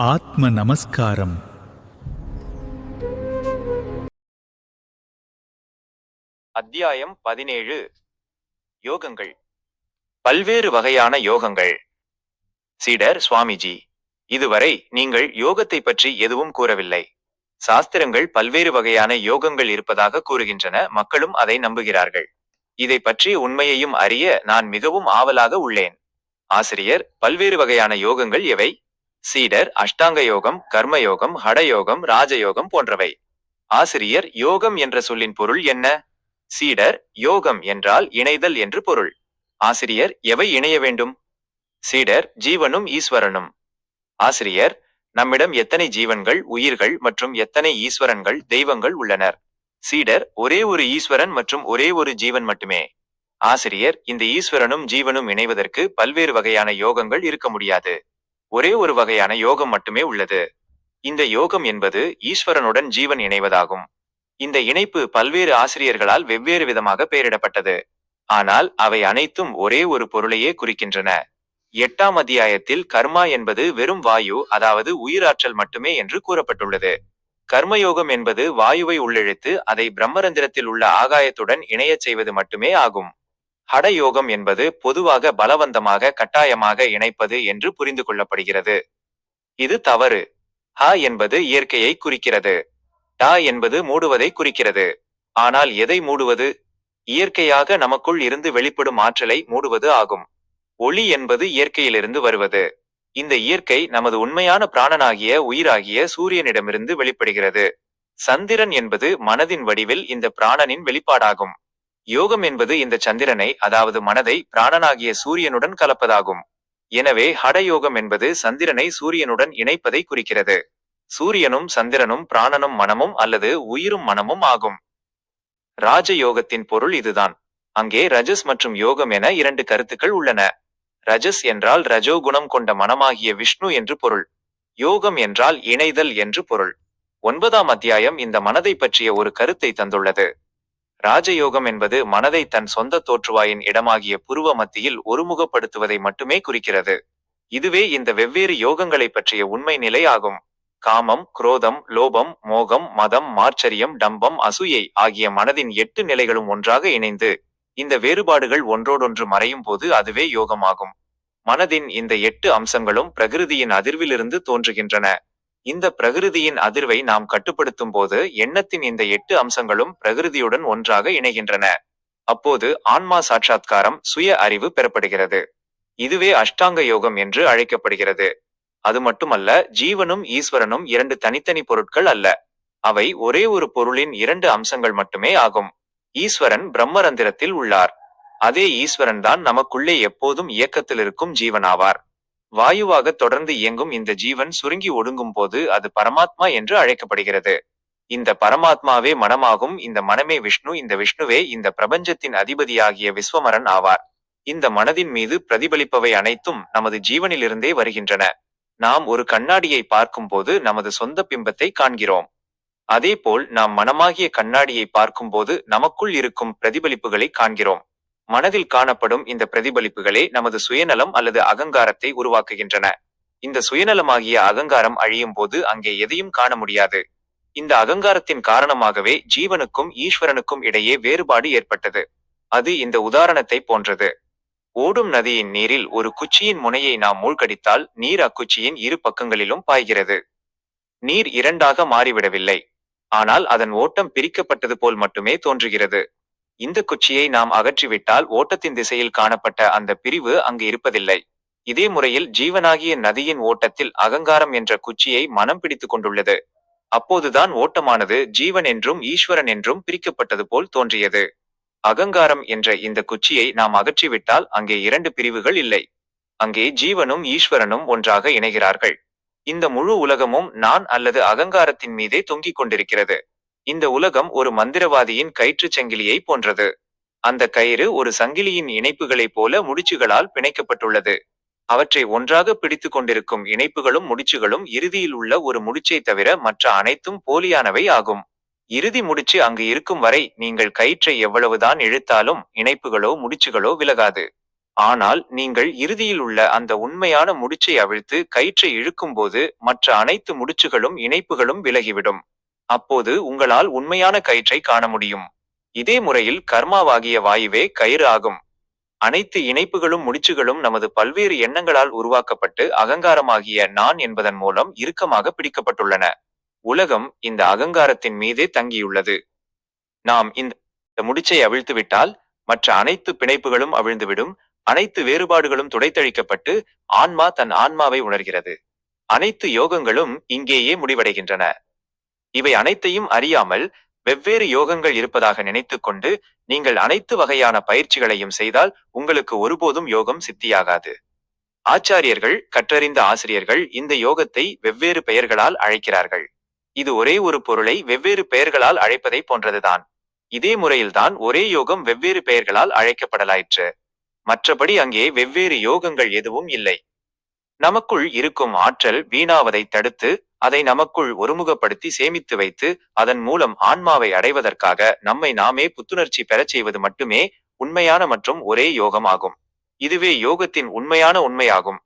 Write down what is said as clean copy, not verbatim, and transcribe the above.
ஆத்ம நமஸ்காரம். அத்தியாயம் 17. யோகங்கள். பல்வேறு வகையான யோகங்கள். சீடர் சுவாமிஜி, இதுவரை நீங்கள் யோகத்தை பற்றி எதுவும் கூறவில்லை. சாஸ்திரங்கள் பல்வேறு வகையான யோகங்கள் இருப்பதாக கூறுகின்றன, மக்களும் அதை நம்புகிறார்கள். இதை பற்றி உண்மையையும் அறிய நான் மிகவும் ஆவலாக உள்ளேன். ஆசிரியர், பல்வேறு வகையான யோகங்கள் எவை? சீடர், அஷ்டாங்க யோகம், கர்மயோகம், ஹடயோகம், ராஜயோகம் போன்றவை. ஆசிரியர், யோகம் என்ற சொல்லின் பொருள் என்ன? சீடர், யோகம் என்றால் இணைதல் என்று பொருள். ஆசிரியர், எவை இணைய வேண்டும்? சீடர், ஜீவனும் ஈஸ்வரனும். ஆசிரியர், நம்மிடம் எத்தனை ஜீவன்கள், உயிர்கள் மற்றும் எத்தனை ஈஸ்வரன்கள், தெய்வங்கள் உள்ளனர்? சீடர், ஒரே ஒரு ஈஸ்வரன் மற்றும் ஒரே ஒரு ஜீவன் மட்டுமே. ஆசிரியர், இந்த ஈஸ்வரனும் ஜீவனும் இணைவதற்கு பல்வேறு வகையான யோகங்கள் இருக்க முடியாது. ஒரே ஒரு வகையான யோகம் மட்டுமே உள்ளது. இந்த யோகம் என்பது ஈஸ்வரனுடன் ஜீவன் இணைவதாகும். இந்த இணைப்பு பல்வேறு ஆசிரியர்களால் வெவ்வேறு விதமாக பெயரிடப்பட்டது. ஆனால் அவை அனைத்தும் ஒரே ஒரு பொருளையே குறிக்கின்றன. 8ஆம் அத்தியாயத்தில் கர்மா என்பது வெறும் வாயு, அதாவது உயிராற்றல் மட்டுமே என்று கூறப்பட்டுள்ளது. கர்மயோகம் என்பது வாயுவை உள்ளிழுத்து அதை பிரம்மரந்திரத்தில் உள்ள ஆகாயத்துடன் இணையச் செய்வது மட்டுமே ஆகும். ஹடயோகம் என்பது பொதுவாக பலவந்தமாக கட்டாயமாக இணைப்பது என்று புரிந்து கொள்ளப்படுகிறது. இது தவறு. ஹ என்பது இயற்கையை குறிக்கிறது. ட என்பது மூடுவதை குறிக்கிறது. ஆனால் எதை மூடுவது? இயற்கையாக நமக்குள் இருந்து வெளிப்படும் ஆற்றலை மூடுவது ஆகும். ஒளி என்பது இயற்கையிலிருந்து வருவது. இந்த இயற்கை நமது உண்மையான பிராணனாகிய உயிராகிய சூரியனிடமிருந்து வெளிப்படுகிறது. சந்திரன் என்பது மனதின் வடிவில் இந்த பிராணனின் வெளிப்பாடாகும். யோகம் என்பது இந்த சந்திரனை, அதாவது மனதை பிராணனாகிய சூரியனுடன் கலப்பதாகும். எனவே ஹடயோகம் என்பது சந்திரனை சூரியனுடன் இணைப்பதை குறிக்கிறது. சூரியனும் சந்திரனும் பிராணனும் மனமும் அல்லது உயிரும் மனமும் ஆகும். ராஜயோகத்தின் பொருள் இதுதான். அங்கே ரஜஸ் மற்றும் யோகம் என இரண்டு கருத்துக்கள் உள்ளன. ரஜஸ் என்றால் ரஜோகுணம் கொண்ட மனமாகிய விஷ்ணு என்று பொருள். யோகம் என்றால் இணைதல் என்று பொருள். 9ஆம் அத்தியாயம் இந்த மனதை பற்றிய ஒரு கருத்தை தந்துள்ளது. ராஜயோகம் என்பது மனதை தன் சொந்த தோற்றுவாயின் இடமாகிய புருவ மத்தியில் ஒருமுகப்படுத்துவதை மட்டுமே குறிக்கிறது. இதுவே இந்த வெவ்வேறு யோகங்களை பற்றிய உண்மை நிலை ஆகும். காமம், குரோதம், லோபம், மோகம், மதம், மார்ச்சரியம், டம்பம், அசூயை ஆகிய மனதின் 8 நிலைகளும் ஒன்றாக இணைந்து இந்த வேறுபாடுகள் ஒன்றோடொன்று மறையும் போது அதுவே யோகமாகும். மனதின் இந்த 8 அம்சங்களும் பிரகிருதியின் அதிர்விலிருந்து தோன்றுகின்றன. இந்த பிரகிருதியின் அதிர்வை நாம் கட்டுப்படுத்தும் போது எண்ணத்தின் இந்த 8 அம்சங்களும் பிரகிருதியுடன் ஒன்றாக இணைகின்றன. அப்போது ஆன்மா சாட்சாத்காரம், சுய அறிவு பெறப்படுகிறது. இதுவே அஷ்டாங்க யோகம் என்று அழைக்கப்படுகிறது. அது மட்டுமல்ல, ஜீவனும் ஈஸ்வரனும் இரண்டு தனித்தனி பொருட்கள் அல்ல. அவை ஒரே ஒரு பொருளின் 2 அம்சங்கள் மட்டுமே ஆகும். ஈஸ்வரன் பிரம்மரந்திரத்தில் உள்ளார். அதே ஈஸ்வரன் தான் நமக்குள்ளே எப்போதும் இயக்கத்தில் இருக்கும் ஜீவனாவார். வாயுவாக தொடர்ந்து இயங்கும் இந்த ஜீவன் சுருங்கி ஒடுங்கும் போது அது பரமாத்மா என்று அழைக்கப்படுகிறது. இந்த பரமாத்மாவே மனமாகும். இந்த மனமே விஷ்ணு. இந்த விஷ்ணுவே இந்த பிரபஞ்சத்தின் அதிபதியாகிய விஸ்வமரன் ஆவார். இந்த மனதின் மீது பிரதிபலிப்பவை அனைத்தும் நமது ஜீவனிலிருந்தே வருகின்றன. நாம் ஒரு கண்ணாடியை பார்க்கும் போது நமது சொந்த பிம்பத்தை காண்கிறோம். அதேபோல் நாம் மனமாகிய கண்ணாடியை பார்க்கும்போது நமக்குள் இருக்கும் பிரதிபலிப்புகளை காண்கிறோம். மனதில் காணப்படும் இந்த பிரதிபலிப்புகளே நமது சுயநலம் அல்லது அகங்காரத்தை உருவாக்குகின்றன. இந்த சுயநலமாகிய அகங்காரம் அழியும் போது அங்கே எதையும் காண முடியாது. இந்த அகங்காரத்தின் காரணமாகவே ஜீவனுக்கும் ஈஸ்வரனுக்கும் இடையே வேறுபாடு ஏற்பட்டது. அது இந்த உதாரணத்தை போன்றது. ஓடும் நதியின் நீரில் ஒரு குச்சியின் முனையை நாம் மூழ்கடித்தால் நீர் அக்குச்சியின் இரு பக்கங்களிலும் பாய்கிறது. நீர் இரண்டாக மாறிவிடவில்லை. ஆனால் அதன் ஓட்டம் பிரிக்கப்பட்டது போல் மட்டுமே தோன்றுகிறது. இந்த குச்சியை நாம் அகற்றிவிட்டால் ஓட்டத்தின் திசையில் காணப்பட்ட அந்த பிரிவு அங்கு இருப்பதில்லை. இதே முறையில் ஜீவனாகிய நதியின் ஓட்டத்தில் அகங்காரம் என்ற குச்சியை மனம் பிடித்து கொண்டுள்ளது. அப்போதுதான் ஓட்டமானது ஜீவன் என்றும் ஈஸ்வரன் என்றும் பிரிக்கப்பட்டது போல் தோன்றியது. அகங்காரம் என்ற இந்த குச்சியை நாம் அகற்றிவிட்டால் அங்கே 2 பிரிவுகள் இல்லை. அங்கே ஜீவனும் ஈஸ்வரனும் ஒன்றாக இணைகிறார்கள். இந்த முழு உலகமும் நான் அல்லது அகங்காரத்தின் மீதே தொங்கிக் கொண்டிருக்கிறது. இந்த உலகம் ஒரு மந்திரவாதியின் கயிற்றுச் சங்கிலியை போன்றது. அந்த கயிறு ஒரு சங்கிலியின் இணைப்புகளைப் போல முடிச்சுகளால் பிணைக்கப்பட்டுள்ளது. அவற்றை ஒன்றாக பிடித்து கொண்டிருக்கும் இணைப்புகளும் முடிச்சுகளும் இறுதியில் உள்ள ஒரு முடிச்சை தவிர மற்ற அனைத்தும் போலியானவை ஆகும். இறுதி முடிச்சு அங்கு இருக்கும் வரை நீங்கள் கயிற்றை எவ்வளவுதான் இழுத்தாலும் இணைப்புகளோ முடிச்சுகளோ விலகாது. ஆனால் நீங்கள் இறுதியில் உள்ள அந்த உண்மையான முடிச்சை அவிழ்த்து கயிற்றை இழுக்கும்போது மற்ற அனைத்து முடிச்சுகளும் இணைப்புகளும் விலகிவிடும். அப்போது உங்களால் உண்மையான கயிற்றை காண முடியும். இதே முறையில் கர்மாவாகிய வாயுவே கயிறு ஆகும். அனைத்து இணைப்புகளும் முடிச்சுகளும் நமது பல்வேறு எண்ணங்களால் உருவாக்கப்பட்டு அகங்காரமாகிய நான் என்பதன் மூலம் இறுக்கமாக பிடிக்கப்பட்டுள்ளன. உலகம் இந்த அகங்காரத்தின் மீதே தங்கியுள்ளது. நாம் இந்த முடிச்சை அவிழ்த்துவிட்டால் மற்ற அனைத்து பிணைப்புகளும் அவிழ்ந்துவிடும். அனைத்து வேறுபாடுகளும் துடைத்தழிக்கப்பட்டு ஆன்மா தன் ஆன்மாவை உணர்கிறது. அனைத்து யோகங்களும் இங்கேயே முடிவடைகின்றன. இவை அனைத்தையும் அறியாமல் வெவ்வேறு யோகங்கள் இருப்பதாக நினைத்துக்கொண்டு நீங்கள் அனைத்து வகையான பயிற்சிகளையும் செய்தால் உங்களுக்கு ஒருபோதும் யோகம் சித்தியாகாது. ஆச்சாரியர்கள், கற்றறிந்த ஆசிரியர்கள் இந்த யோகத்தை வெவ்வேறு பெயர்களால் அழைக்கிறார்கள். இது ஒரே ஒரு பொருளை வெவ்வேறு பெயர்களால் அழைப்பதை போன்றதுதான். இதே முறையில்தான் ஒரே யோகம் வெவ்வேறு பெயர்களால் அழைக்கப்படலாயிற்று. மற்றபடி அங்கே வெவ்வேறு யோகங்கள் எதுவும் இல்லை. நமக்குள் இருக்கும் ஆற்றல் வீணாவதை தடுத்து அதை நமக்குள் ஒருமுகப்படுத்தி சேமித்து வைத்து அதன் மூலம் ஆன்மாவை அடைவதற்காக நம்மை நாமே புத்துணர்ச்சி பெறச் செய்வது மட்டுமே உண்மையான மற்றும் ஒரே யோகம் ஆகும். இதுவே யோகத்தின் உண்மையான உண்மையாகும்.